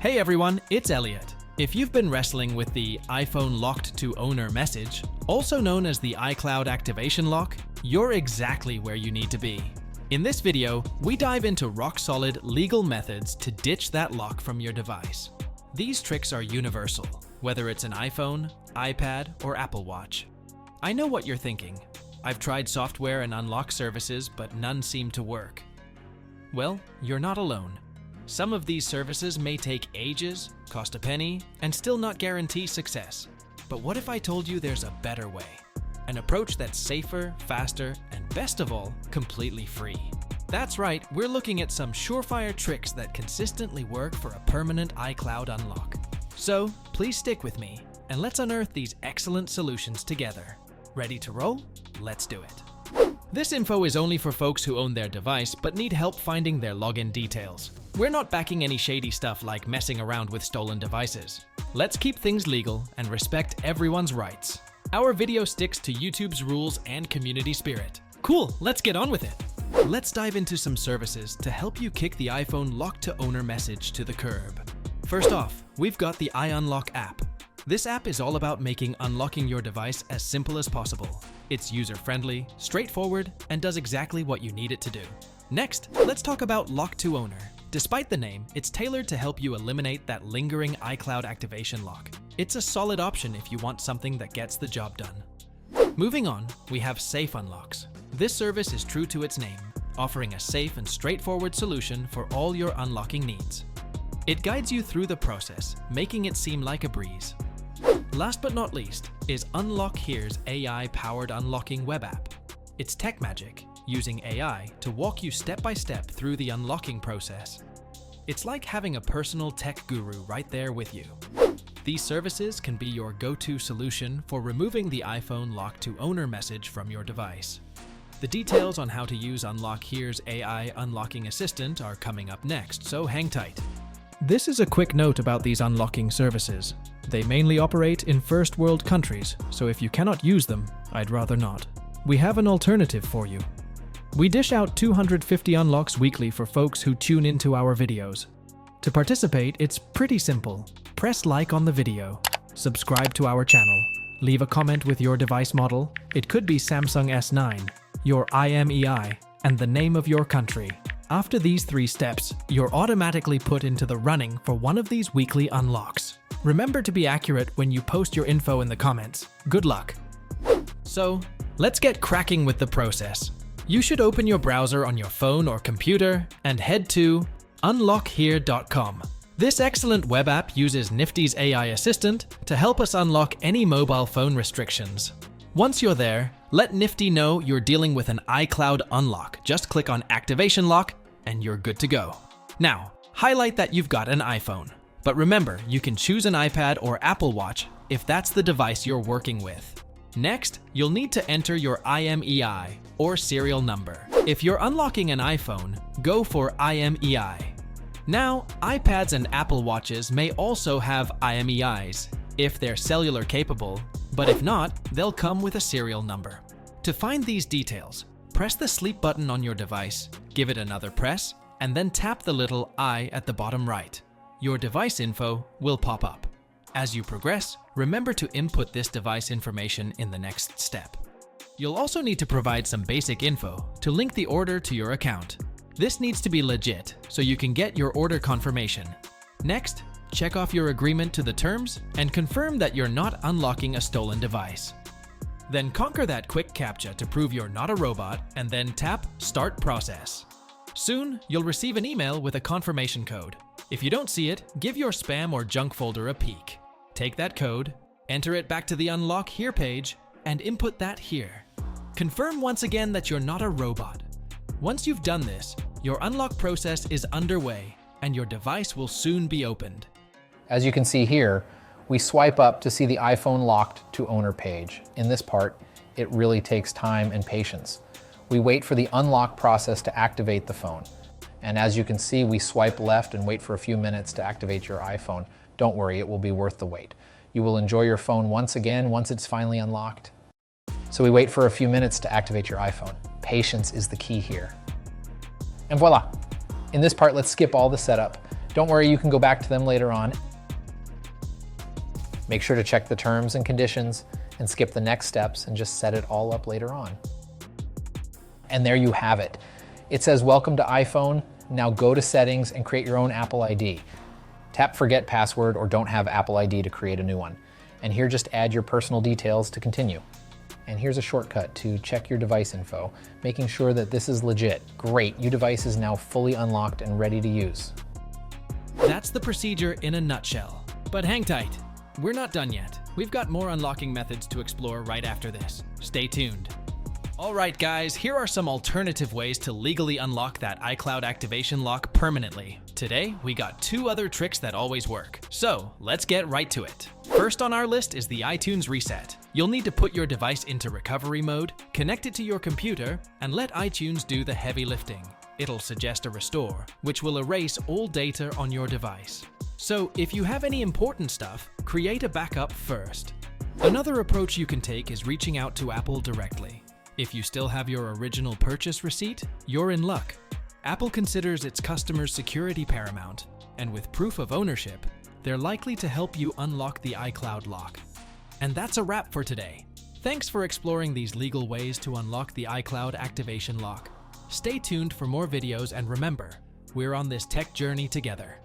Hey everyone, it's Elliot. If you've been wrestling with the iPhone locked to owner message, also known as the iCloud activation lock, you're exactly where you need to be. In this video, we dive into rock-solid legal methods to ditch that lock from your device. These tricks are universal, whether it's an iPhone, iPad, or Apple Watch. I know what you're thinking. I've tried software and unlock services, but none seem to work. Well, you're not alone. Some of these services may take ages, cost a penny, and still not guarantee success. But what if I told you there's a better way? An approach that's safer, faster, and best of all, completely free. That's right, we're looking at some surefire tricks that consistently work for a permanent iCloud unlock. So, please stick with me, and let's unearth these excellent solutions together. Ready to roll? Let's do it. This info is only for folks who own their device but need help finding their login details. We're not backing any shady stuff like messing around with stolen devices. Let's keep things legal and respect everyone's rights. Our video sticks to YouTube's rules and community spirit. Cool, let's get on with it. Let's dive into some services to help you kick the iPhone lock to owner message to the curb. First off, we've got the iUnlock app. This app is all about making unlocking your device as simple as possible. It's user-friendly, straightforward, and does exactly what you need it to do. Next, let's talk about Lock to Owner. Despite the name, it's tailored to help you eliminate that lingering iCloud activation lock. It's a solid option if you want something that gets the job done. Moving on, we have Safe Unlocks. This service is true to its name, offering a safe and straightforward solution for all your unlocking needs. It guides you through the process, making it seem like a breeze. Last but not least is Unlock Here's AI-powered unlocking web app. It's tech magic, using AI to walk you step by step through the unlocking process. It's like having a personal tech guru right there with you. These services can be your go-to solution for removing the iPhone lock to owner message from your device. The details on how to use Unlock Here's AI unlocking assistant are coming up next, so hang tight. This is a quick note about these unlocking services. They mainly operate in first world countries, so if you cannot use them, I'd rather not. We have an alternative for you. We dish out 250 unlocks weekly for folks who tune into our videos. To participate, it's pretty simple. Press like on the video, subscribe to our channel, leave a comment with your device model, it could be Samsung S9, your IMEI, and the name of your country. After these 3 steps, you're automatically put into the running for one of these weekly unlocks. Remember to be accurate when you post your info in the comments. Good luck! So, let's get cracking with the process. You should open your browser on your phone or computer and head to unlockhere.com. This excellent web app uses Nifty's AI assistant to help us unlock any mobile phone restrictions. Once you're there, let Nifty know you're dealing with an iCloud unlock. Just click on Activation Lock and you're good to go. Now, highlight that you've got an iPhone. But remember, you can choose an iPad or Apple Watch if that's the device you're working with. Next, you'll need to enter your IMEI or serial number. If you're unlocking an iPhone, go for IMEI. Now, iPads and Apple Watches may also have IMEIs if they're cellular capable, but if not, they'll come with a serial number. To find these details, press the sleep button on your device, give it another press, and then tap the little I at the bottom right. Your device info will pop up. As you progress, remember to input this device information in the next step. You'll also need to provide some basic info to link the order to your account. This needs to be legit, so you can get your order confirmation. Next, check off your agreement to the terms and confirm that you're not unlocking a stolen device. Then conquer that quick CAPTCHA to prove you're not a robot and then tap Start Process. Soon, you'll receive an email with a confirmation code. If you don't see it, give your spam or junk folder a peek. Take that code, enter it back to the Unlock Here page, and input that here. Confirm once again that you're not a robot. Once you've done this, your unlock process is underway and your device will soon be opened. As you can see here, we swipe up to see the iPhone locked to owner page. In this part, it really takes time and patience. We wait for the unlock process to activate the phone. And as you can see, we swipe left and wait for a few minutes to activate your iPhone. Don't worry, it will be worth the wait. You will enjoy your phone once again once it's finally unlocked. So we wait for a few minutes to activate your iPhone. Patience is the key here. And voila! In this part, let's skip all the setup Don't worry, you can go back to them later on. Make sure to check the terms and conditions and skip the next steps and just set it all up later on. And there you have it. It says, welcome to iPhone. Now go to settings and create your own Apple ID. Tap forget password or don't have Apple ID to create a new one. And here just add your personal details to continue. And here's a shortcut to check your device info, making sure that this is legit. Great, your device is now fully unlocked and ready to use. That's the procedure in a nutshell. But hang tight, we're not done yet. We've got more unlocking methods to explore right after this. Stay tuned. Alright guys, here are some alternative ways to legally unlock that iCloud activation lock permanently. Today, we got 2 other tricks that always work. So, let's get right to it. First on our list is the iTunes reset. You'll need to put your device into recovery mode, connect it to your computer, and let iTunes do the heavy lifting. It'll suggest a restore, which will erase all data on your device. So, if you have any important stuff, create a backup first. Another approach you can take is reaching out to Apple directly. If you still have your original purchase receipt, you're in luck. Apple considers its customers' security paramount, and with proof of ownership, they're likely to help you unlock the iCloud lock. And that's a wrap for today. Thanks for exploring these legal ways to unlock the iCloud activation lock. Stay tuned for more videos, and remember, we're on this tech journey together.